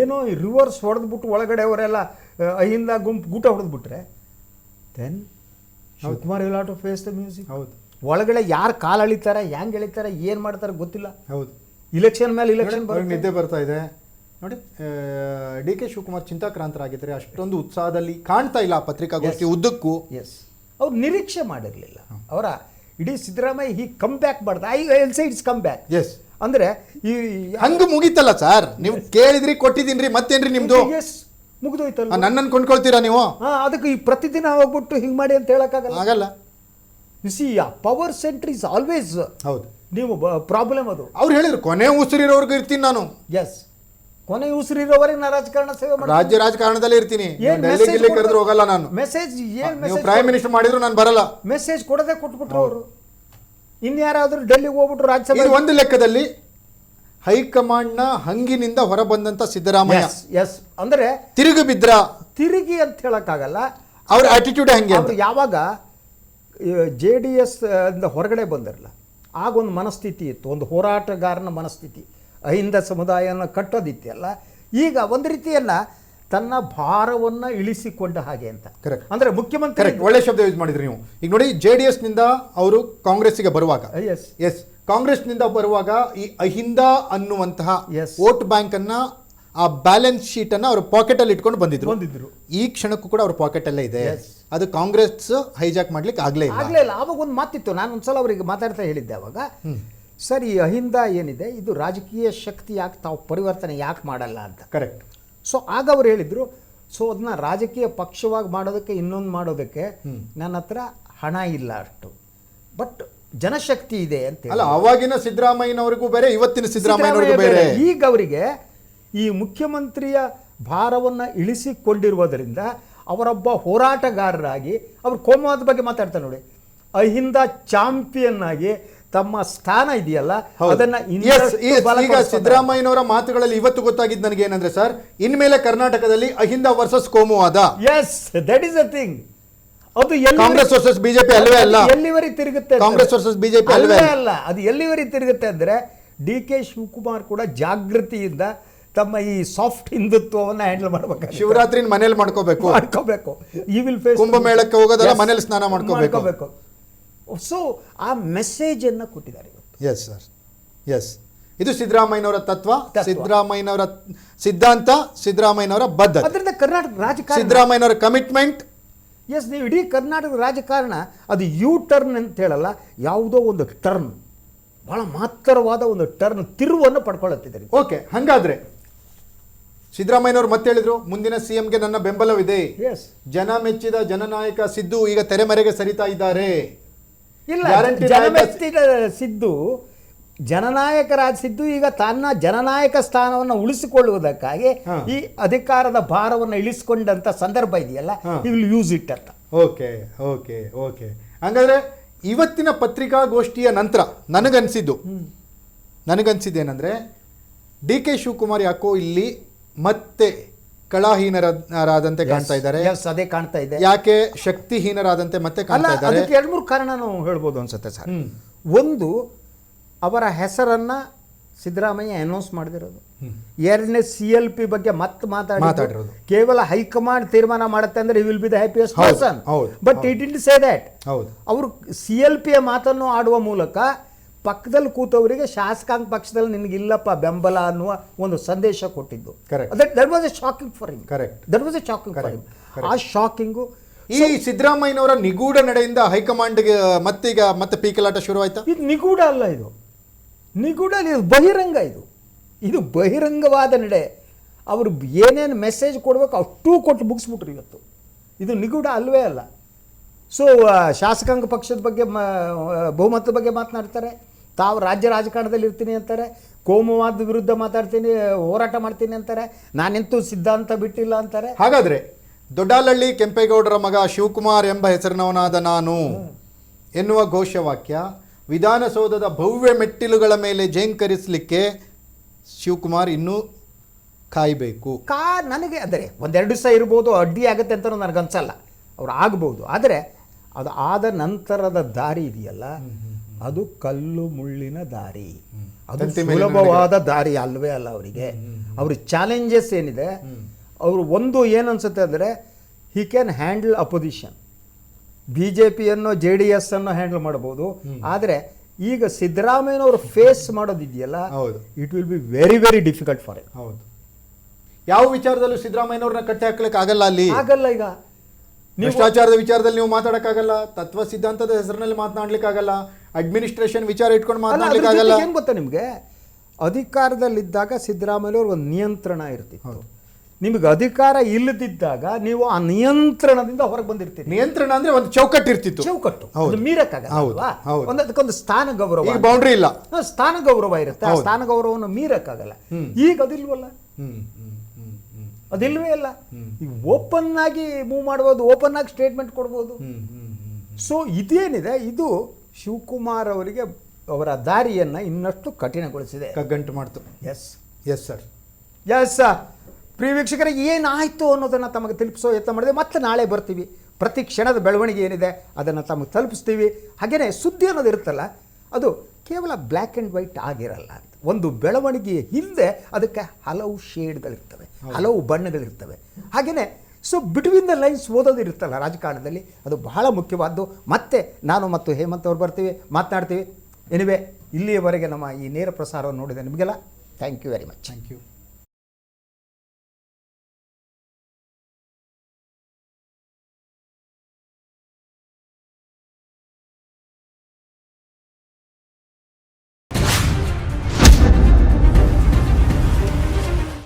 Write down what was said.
ಏನೋ ರಿವರ್ಸ್ ಹೊಡೆದ್ಬಿಟ್ಟು ಒಳಗಡೆ ಅವರೆಲ್ಲ ಅಹಿಂದ ಗುಂಪು ಗೂಟ ಹೊಡೆದ್ಬಿಟ್ರೆ then Shivakumar will have to face the music. ಹೌದು, ಒಳಗಡೆ ಯಾರು ಕಾಲು ಎಳಿತಾರೆ, ಹೆಂಗೆ ಎಳಿತಾರೆ, ಏನು ಮಾಡ್ತಾರೆ ಗೊತ್ತಿಲ್ಲ. ಹೌದು, ಇಲೆಕ್ಷನ್ ಮೇಲೆ ಇಲೆಕ್ಷನ್ ನಿದ್ದೆ ಬರ್ತಾ ಇದೆ ನೋಡಿ. ಡಿ ಕೆ ಶಿವಕುಮಾರ್ ಚಿಂತಾಕ್ರಾಂತರಾಗಿದ್ದಾರೆ, ಅಷ್ಟೊಂದು ಉತ್ಸಾಹದಲ್ಲಿ ಕಾಣ್ತಾ ಇಲ್ಲ ಪತ್ರಿಕಾಗೋಷ್ಠಿ ಉದ್ದಕ್ಕೂ. ಎಸ್, ಅವ್ರು ನಿರೀಕ್ಷೆ ಮಾಡಿರಲಿಲ್ಲ. ಅವರ ಇಡೀ ಸಿದ್ದರಾಮಯ್ಯ ಹೀಗೆ ಕಮ್ ಬ್ಯಾಕ್ ಮಾಡ್ದ. I will say it's come back. Yes, ಅಂದರೆ ಈ ಹಂಗ ಮುಗೀತಲ್ಲ ಸರ್, ನೀವು ಕೇಳಿದ್ರಿ ಕೊಟ್ಟಿದ್ದೀನ್ರಿ, ಮತ್ತೇನ್ರಿ ನಿಮ್ದು? ಎಸ್, ಮುಗಿದೋಯ್ತಲ್ಲ. ನನ್ನನ್ನು ಕೊಂಡ್ಕೊಳ್ತೀರಾ ನೀವು? ಅದಕ್ಕೆ ಈ ಪ್ರತಿದಿನ ಹೋಗ್ಬಿಟ್ಟು ಹಿಂಗೆ ಮಾಡಿ ಅಂತ ಹೇಳೋಕ್ಕಾಗಲ್ಲ. ಆಗಲ್ಲ. C power centre is always ಹೌದು, ನೀವು ಪ್ರಾಬ್ಲಮ್ ಅದು. ಅವ್ರು ಹೇಳಿದ್ರು ಕೊನೆ ಉಸಿರಿರೋರ್ಗು ಇರ್ತೀನಿ ನಾನು. ಎಸ್, ಕೊನೆ ಉಸಿರಿರೋವರೆಗೆ ನಾ ರಾಜಕಾರಣ ಸೇವೆ ಮಾಡಿ ರಾಜ್ಯ ರಾಜಕಾರಣದಲ್ಲೇ ಇರ್ತೀನಿ. ಡೆಲ್ಲಿಗೆ ಕರೆದ್ರು ಹೋಗಲ್ಲ ನಾನು. ಮೆಸೇಜ್ ಏನು ನೀವು ಪ್ರೈಮ್ ಮಿನಿಸ್ಟರ್ ಮಾಡಿದ್ರು ನಾನು ಬರಲ್ಲ. ಮೆಸೇಜ್ ಕೊಡದೆ ಕೊಟ್ಬಿಟ್ರು ಅವರು. ಇನ್ಯಾರಾದ್ರೂ ಡೆಲ್ಲಿಗೆ ಹೋಗ್ಬಿಟ್ರು ರಾಜ್ಯಸಭೆ. ಇದು ಒಂದು ಲೆಕ್ಕದಲ್ಲಿ ಹೈಕಮಾಂಡ್ನ ಹಂಗಿನಿಂದ ಹೊರಬಂದಂತ ಸಿದ್ದರಾಮಯ್ಯ. ಎಸ್, ಅಂದ್ರೆ ತಿರುಗಿ ಬಿದ್ರ, ತಿರುಗಿ ಅಂತ ಹೇಳಕ್ಕಾಗಲ್ಲ. ಅವ್ರ ಆಟಿಟ್ಯೂಡ್ ಹಂಗೆ. ಯಾವಾಗ JDS ಇಂದ ಹೊರಗಡೆ ಬಂದಿರಲ್ಲ, ಆಗೊಂದು ಮನಸ್ಥಿತಿ ಇತ್ತು, ಒಂದು ಹೋರಾಟಗಾರನ ಮನಸ್ಥಿತಿ, ಅಹಿಂದ ಸಮುದಾಯನ ಕಟ್ಟೋದಿತ್ತಲ್ಲ. ಈಗ ಒಂದು ರೀತಿಯಲ್ಲ ತನ್ನ ಭಾರವನ್ನು ಇಳಿಸಿಕೊಂಡ ಹಾಗೆ ಅಂತ. ಅಂದ್ರೆ ಮುಖ್ಯಮಂತ್ರಿ ಒಳ್ಳೆ ಶಬ್ದ ಯೂಸ್ ಮಾಡಿದ್ರಿ ನೀವು. ಈಗ ನೋಡಿ, JDS ನಿಂದ ಅವರು ಕಾಂಗ್ರೆಸ್ಸಿಗೆ ಬರುವಾಗ, ಎಸ್, ಕಾಂಗ್ರೆಸ್ ನಿಂದ ಬರುವಾಗ ಈ ಅಹಿಂದ ಅನ್ನುವಂತಹ ವೋಟ್ ಬ್ಯಾಂಕ್ ಅನ್ನ, ಆ ಬ್ಯಾಲೆನ್ಸ್ ಶೀಟ್ ಅನ್ನ ಅವರು ಪಾಕೆಟ್ ಅಲ್ಲಿ ಇಟ್ಕೊಂಡು ಬಂದಿದ್ರು. ಈ ಕ್ಷಣಕ್ಕೂ ಕೂಡ ಅವ್ರ ಪಾಕೆಟ್ ಅಲ್ಲೇ ಇದೆ. ಅದು ಕಾಂಗ್ರೆಸ್ ಹೈಜಾಕ್ ಮಾಡ್ಲಿಕ್ಕೆ ಆಗ್ಲೇ ಇಲ್ಲ. ಆವಾಗ ಒಂದು ಮಾತಿತ್ತು, ನಾನು ಒಂದ್ಸಲ ಅವರಿಗೆ ಮಾತಾಡ್ತಾ ಹೇಳಿದ್ದೆ ಅವಾಗ, ಸರ್ ಈ ಅಹಿಂದ ಏನಿದೆ ಇದು ರಾಜಕೀಯ ಶಕ್ತಿ ಯಾಕೆ ತಾವು ಪರಿವರ್ತನೆ ಯಾಕೆ ಮಾಡಲ್ಲ ಅಂತ. ಕರೆಕ್ಟ್. ಸೊ ಆಗ ಅವ್ರು ಹೇಳಿದ್ರು, ಸೊ ಅದನ್ನ ರಾಜಕೀಯ ಪಕ್ಷವಾಗಿ ಮಾಡೋದಕ್ಕೆ, ಇನ್ನೊಂದು ಮಾಡೋದಕ್ಕೆ ನನ್ನ ಹತ್ರ ಹಣ ಇಲ್ಲ ಅಷ್ಟು, ಬಟ್ ಜನಶಕ್ತಿ ಇದೆ ಅಂತ. ಅಲ್ಲ, ಅವಾಗಿನ ಸಿದ್ದರಾಮಯ್ಯನವರಿಗೂ ಬೇರೆ, ಇವತ್ತಿನ ಸಿದ್ದರಾಮಯ್ಯನವರಿಗೂ ಬೇರೆ. ಈಗ ಅವರಿಗೆ ಈ ಮುಖ್ಯಮಂತ್ರಿಯ ಭಾರವನ್ನು ಇಳಿಸಿಕೊಂಡಿರುವುದರಿಂದ ಅವರೊಬ್ಬ ಹೋರಾಟಗಾರರಾಗಿ ಅವರು ಕೋಮುವಾದ ಬಗ್ಗೆ ಮಾತಾಡ್ತಾರೆ ನೋಡಿ, ಅಹಿಂದ ಚಾಂಪಿಯನ್ ಆಗಿ ತಮ್ಮ ಸ್ಥಾನ ಇದೆಯಲ್ಲ ಅದನ್ನ. ಈಗ ಸಿದ್ದರಾಮಯ್ಯನವರ ಮಾತುಗಳಲ್ಲಿ ಇವತ್ತು ಗೊತ್ತಾಗಿದ್ದು ನನಗೆ ಏನಂದ್ರೆ ಸರ್, ಇನ್ಮೇಲೆ ಕರ್ನಾಟಕದಲ್ಲಿ ಅಹಿಂದ ವರ್ಸಸ್ ಕೋಮುವಾದ. Yes, that is a thing. ಅದು ಕಾಂಗ್ರೆಸ್ ವರ್ಸಸ್ ಬಿಜೆಪಿ ಅಲ್ವೇ ಅಲ್ಲ. ಎಲ್ಲಿವರೆಗೆ ತಿರುಗುತ್ತೆ? ಕಾಂಗ್ರೆಸ್ ವರ್ಸಸ್ ಬಿಜೆಪಿ ಅಲ್ವೇ ಅಲ್ಲ. ಅದು ಎಲ್ಲಿವರೆಗೆ ತಿರುಗುತ್ತೆ ಅಂದ್ರೆ DK ಶಿವಕುಮಾರ್ ಕೂಡ ಜಾಗೃತಿಯಿಂದ ತಮ್ಮ ಈ ಸಾಫ್ಟ್ ಹಿಂದುತ್ವವನ್ನು ಹ್ಯಾಂಡಲ್ ಮಾಡಬೇಕು. ಶಿವರಾತ್ರಿ ಮನೇಲಿ ಮಾಡ್ಕೋಬೇಕು. ಈ ವಿಲ್ ಫೇಸ್ ಕುಂಭಮೇಳಕ್ಕೆ ಹೋಗೋದಲ್ಲ, ಮನೇಲಿ ಸ್ನಾನ ಮಾಡ್ಕೋಬೇಕು. ಸೊ ಆ ಮೆಸೇಜ್ ಅನ್ನ ಕೊಟ್ಟಿದ್ದಾರೆ ಇವತ್ತು. Yes sir, yes. ಇದು ಸಿದ್ದರಾಮಯ್ಯನವರ ತತ್ವ, ಸಿದ್ದರಾಮಯ್ಯನವರ ಸಿದ್ಧಾಂತ, ಸಿದ್ದರಾಮಯ್ಯನವರ ಬದ್ಧತೆ. ಅದರಿಂದ ಕರ್ನಾಟಕ ರಾಜಕಾರಣ, ಸಿದ್ದರಾಮಯ್ಯನವರ ಕಮಿಟ್ಮೆಂಟ್. ಎಸ್, ನೀವು ಇಡೀ ಕರ್ನಾಟಕದ ರಾಜಕಾರಣ ಅದು ಯು ಟರ್ನ್ ಅಂತ ಹೇಳಲ್ಲ, ಯಾವುದೋ ಒಂದು ಟರ್ನ್, ಬಹಳ ಮಹತ್ತರವಾದ ಒಂದು ಟರ್ನ್, ತಿರುವನ್ನು ಪಡ್ಕೊಳ್ಳುತ್ತಿದ್ದಾರೆ. ಓಕೆ, ಹಂಗಾದ್ರೆ ಸಿದ್ದರಾಮಯ್ಯನವರು ಮತ್ತೆ ಹೇಳಿದ್ರು, ಮುಂದಿನ CMಗೆ ನನ್ನ ಬೆಂಬಲವಿದೆ. ಜನ ಮೆಚ್ಚಿದ ಜನನಾಯಕ ಸಿದ್ದು ಈಗ ತೆರೆಮರೆಗೆ ಸರಿತಾ ಇದ್ದಾರೆ. ಇಲ್ಲ, ಜನಮೆಚ್ಚಿದ ಸಿದ್ದು, ಜನನಾಯಕರಾದ ಸಿದ್ದು ಈಗ ತನ್ನ ಜನನಾಯಕ ಸ್ಥಾನವನ್ನು ಉಳಿಸಿಕೊಳ್ಳುವುದಕ್ಕಾಗಿ ಈ ಅಧಿಕಾರದ ಭಾರವನ್ನು ಇಳಿಸಿಕೊಂಡಂತ ಸಂದರ್ಭ ಇದೆಯಲ್ಲ, he will use it ಅಂತ. ಓಕೆ ಓಕೆ ಓಕೆ ಹಂಗಾದ್ರೆ ಇವತ್ತಿನ ಪತ್ರಿಕಾಗೋಷ್ಠಿಯ ನಂತರ ನನಗನ್ಸಿದ್ದೇನೆಂದ್ರೆ, DK ಶಿವಕುಮಾರ್ ಯಾಕೋ ಇಲ್ಲಿ ಮತ್ತೆ ಕಳಾಹೀನರಾದಂತೆ ಕಾಣ್ತಾ ಇದ್ದಾರೆ. ಅದೇ ಕಾಣ್ತಾ ಇದೆ. ಯಾಕೆ ಶಕ್ತಿಹೀನರಾದಂತೆ ಮತ್ತೆ ಕಾಣ್ತಾ ಇದ್ದಾರೆ? ಅದಕ್ಕೆ 2-3 ಕಾರಣ ನಾವು ಹೇಳ್ಬೋದು ಅನ್ಸುತ್ತೆ ಸರ್. ಒಂದು, ಅವರ ಹೆಸರನ್ನ ಸಿದ್ದರಾಮಯ್ಯ ಅನೌನ್ಸ್ ಮಾಡಿದಿರೋದು. ಎರಡನೇ, CLP ಬಗ್ಗೆ ಮತ್ತೆ ಮಾತಾಡಿರೋದು. ಕೇವಲ ಹೈಕಮಾಂಡ್ ತೀರ್ಮಾನ ಮಾಡುತ್ತೆ ಅಂದ್ರೆ he will be the happiest person, but he didn't say that. ಅವರು CLP ಮಾತನ್ನು ಆಡುವ ಮೂಲಕ ಪಕ್ಕದಲ್ಲಿ ಕೂತವರಿಗೆ ಶಾಸಕಾಂಗ ಪಕ್ಷದಲ್ಲಿ ನಿನಗಿಲ್ಲಪ್ಪ ಬೆಂಬಲ ಅನ್ನುವ ಒಂದು ಸಂದೇಶ ಕೊಟ್ಟಿದ್ದು. That was A shocking for him. That was A shocking for him. ಆ ಶಾಕಿಂಗು ಈ ಸಿದ್ದರಾಮಯ್ಯನವರ ನಿಗೂಢ ನಡೆಯಿಂದ ಹೈಕಮಾಂಡ್ಗೆ ಮತ್ತೆ ಪೀಕಲಾಟ ಶುರುವಾಯ್ತಾ? ಇದು ನಿಗೂಢ ಅಲ್ಲ, ಇದು ನಿಗೂಢ, ಇದು ಬಹಿರಂಗ. ಇದು ಬಹಿರಂಗವಾದ ನಡೆ. ಅವರು ಏನೇನು ಮೆಸೇಜ್ ಕೊಡಬೇಕು ಅಷ್ಟೂ ಕೊಟ್ಟು ಮುಗಿಸ್ಬಿಟ್ರು ಇವತ್ತು. ಇದು ನಿಗೂಢ ಅಲ್ವೇ ಅಲ್ಲ. ಸೊ ಶಾಸಕಾಂಗ ಪಕ್ಷದ ಬಗ್ಗೆ, ಬಹುಮತದ ಬಗ್ಗೆ ಮಾತನಾಡ್ತಾರೆ, ತಾವು ರಾಜ್ಯ ರಾಜಕಾರಣದಲ್ಲಿ ಇರ್ತೀನಿ ಅಂತಾರೆ, ಕೋಮುವಾದ ವಿರುದ್ಧ ಮಾತಾಡ್ತೀನಿ, ಹೋರಾಟ ಮಾಡ್ತೀನಿ ಅಂತಾರೆ, ನಾನೆಂತೂ ಸಿದ್ಧಾಂತ ಬಿಟ್ಟಿಲ್ಲ ಅಂತಾರೆ. ಹಾಗಾದ್ರೆ ದೊಡ್ಡಾಲಹಳ್ಳಿ ಕೆಂಪೇಗೌಡರ ಮಗ ಶಿವಕುಮಾರ್ ಎಂಬ ಹೆಸರಿನವನಾದ ನಾನು ಎನ್ನುವ ಘೋಷವಾಕ್ಯ ವಿಧಾನಸೌಧದ ಭವ್ಯ ಮೆಟ್ಟಿಲುಗಳ ಮೇಲೆ ಜೇಂಕರಿಸಲಿಕ್ಕೆ ಶಿವಕುಮಾರ್ ಇನ್ನೂ ಕಾಯಬೇಕು. ನನಗೆ ಅಂದರೆ 1-2 ದಿವಸ ಇರ್ಬೋದು, ಅಡ್ಡಿ ಆಗುತ್ತೆ ಅಂತ ನನಗನ್ಸಲ್ಲ. ಅವ್ರು ಆಗ್ಬೋದು. ಆದರೆ ಅದು ಆದ ನಂತರದ ದಾರಿ ಇದೆಯಲ್ಲ, ಅದು ಕಲ್ಲು ಮುಳ್ಳಿನ ದಾರಿ. ಅದು ಸುಲಭವಾದ ದಾರಿ ಅಲ್ವೇ ಅಲ್ಲ ಅವರಿಗೆ. ಅವ್ರ ಚಾಲೆಂಜಸ್ ಏನಿದೆ ಅವರು ಒಂದು ಏನು ಅನ್ಸುತ್ತೆ ಅಂದರೆ he can handle opposition. B J ಪಿಯನ್ನು JDS ಅನ್ನು ಹ್ಯಾಂಡಲ್ ಮಾಡ್ಬೋದು, ಆದರೆ ಈಗ ಸಿದ್ದರಾಮಯ್ಯನವರು ಫೇಸ್ ಮಾಡೋದಿದೆಯಲ್ಲ, it will be very very difficult for it. ಹೌದು, ಯಾವ ವಿಚಾರದಲ್ಲೂ ಸಿದ್ದರಾಮಯ್ಯನವ್ರನ್ನ ಕಟ್ಟಿ ಹಾಕ್ಲಿಕ್ಕೆ ಆಗಲ್ಲ, ಅಲ್ಲಿ ಆಗಲ್ಲ. ಈಗ ಭ್ರಷ್ಟಾಚಾರದ ವಿಚಾರದಲ್ಲಿ ನೀವು ಮಾತಾಡಕ್ಕಾಗಲ್ಲ, ತತ್ವ ಸಿದ್ಧಾಂತದ ಹೆಸರಿನಲ್ಲಿ ಮಾತನಾಡ್ಲಿಕ್ಕಾಗಲ್ಲ, ಅಡ್ಮಿನಿಸ್ಟ್ರೇಷನ್ ವಿಚಾರ ಇಟ್ಕೊಂಡು ಮಾತನಾಡ್ಲಿಕ್ಕಾಗಲ್ಲ. ಏನು ಗೊತ್ತಾ ನಿಮಗೆ, ಅಧಿಕಾರದಲ್ಲಿದ್ದಾಗ ಸಿದ್ದರಾಮಯ್ಯವ್ರಿಗೆ ಒಂದು ನಿಯಂತ್ರಣ ಇರ್ತಿತ್ತು. ನಿಮಗೆ ಅಧಿಕಾರ ಇಲ್ಲದಿದ್ದಾಗ ನೀವು ಆ ನಿಯಂತ್ರಣದಿಂದ ಹೊರಗೆ ಬಂದಿರ್ತೀರಿ. ನಿಯಂತ್ರಣ ಅಂದ್ರೆ ಒಂದು ಚೌಕಟ್ಟು ಇರ್ತಿತ್ತು, ಚೌಕಟ್ಟು ಮೀರಕ್ಕಾಗಲ್ಲ. ಅದಕ್ಕೊಂದು ಸ್ಥಾನ ಗೌರವ, ಬೌಂಡ್ರಿ ಇಲ್ಲ, ಸ್ಥಾನ ಗೌರವ ಇರುತ್ತೆ. ಆ ಸ್ಥಾನ ಗೌರವವನ್ನು ಮೀರಕ್ಕಾಗಲ್ಲ. ಈಗ ಅದಿಲ್ವಲ್ಲ, ಅದಿಲ್ವೇ ಇಲ್ಲ. ಈಗ ಓಪನ್ ಆಗಿ ಮೂವ್ ಮಾಡ್ಬೋದು, ಓಪನ್ ಆಗಿ ಸ್ಟೇಟ್ಮೆಂಟ್ ಕೊಡ್ಬೋದು. ಸೊ ಇದೇನಿದೆ, ಇದು ಶಿವಕುಮಾರ್ ಅವರಿಗೆ ಅವರ ದಾರಿಯನ್ನು ಇನ್ನಷ್ಟು ಕಠಿಣಗೊಳಿಸಿದೆ, ಕಗ್ಗಂಟು ಮಾಡ್ತು. Yes sir. ಪ್ರಿಯ ವೀಕ್ಷಕರಿಗೆ ಏನಾಯಿತು ಅನ್ನೋದನ್ನು ತಮಗೆ ತಲುಪಿಸೋ ಯತ್ನ ಮಾಡಿದೆ. ಮತ್ತೆ ನಾಳೆ ಬರ್ತೀವಿ. ಪ್ರತಿ ಕ್ಷಣದ ಬೆಳವಣಿಗೆ ಏನಿದೆ ಅದನ್ನು ತಮಗೆ ತಲುಪಿಸ್ತೀವಿ. ಹಾಗೆಯೇ ಸುದ್ದಿ ಅನ್ನೋದು ಇರುತ್ತಲ್ಲ, ಅದು ಕೇವಲ ಬ್ಲ್ಯಾಕ್ ಆ್ಯಂಡ್ ವೈಟ್ ಆಗಿರಲ್ಲ. ಒಂದು ಬೆಳವಣಿಗೆಯ ಹಿಂದೆ ಅದಕ್ಕೆ ಹಲವು ಶೇಡ್ಗಳಿರ್ತವೆ, ಹಲವು ಬಣ್ಣಗಳಿರ್ತವೆ. ಹಾಗೆಯೇ ಸೊ ಬಿಟ್ವೀನ್ ದ ಲೈನ್ಸ್ ಓದೋದಿರುತ್ತಲ್ಲ ರಾಜಕಾರಣದಲ್ಲಿ, ಅದು ಬಹಳ ಮುಖ್ಯವಾದ್ದು. ಮತ್ತೆ ನಾನು ಮತ್ತು ಹೇಮಂತ್ ಅವರು ಬರ್ತೀವಿ, ಮಾತನಾಡ್ತೀವಿ. ಎನಿವೆ, ಇಲ್ಲಿಯವರೆಗೆ ನಮ್ಮ ಈ ನೇರ ಪ್ರಸಾರವನ್ನು ನೋಡಿದ ನಿಮಗೆಲ್ಲ thank you very much. Thank you.